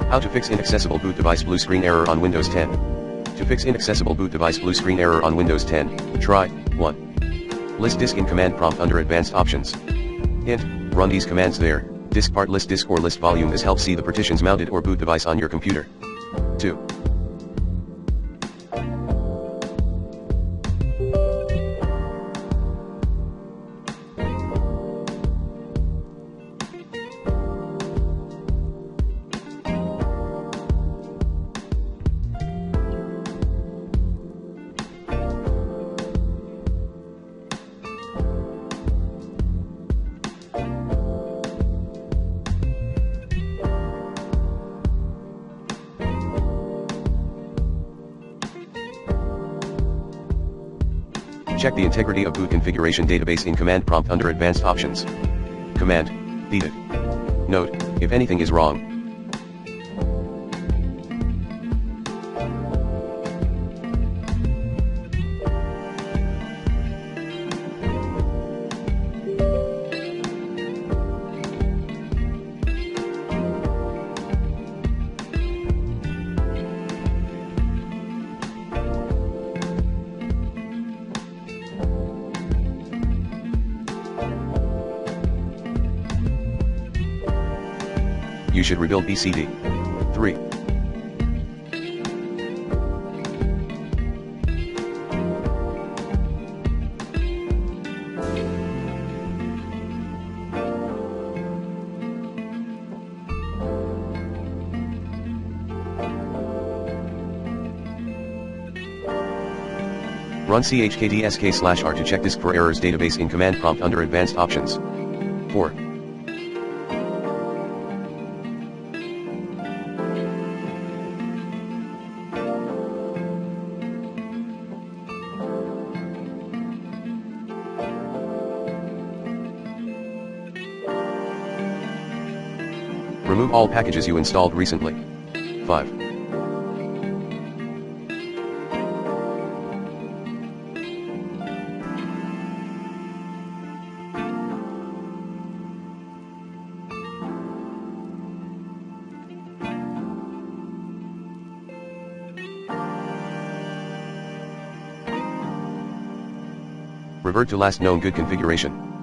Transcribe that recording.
How to fix inaccessible boot device blue screen error on Windows 10. To fix inaccessible boot device blue screen error on Windows 10, try 1. List disk in command prompt under advanced options. Hint, run these commands there. Disk part list disk or list volume. This helps see the partitions mounted or boot device on your computer. 2. Check the integrity of boot configuration database in command prompt under advanced options. Command, delete. Note, if anything is wrong. You should rebuild BCD. 3. Run chkdsk/r to check disk for errors database in command prompt under advanced options. 4. Remove all packages you installed recently. 5. Revert to last known good configuration.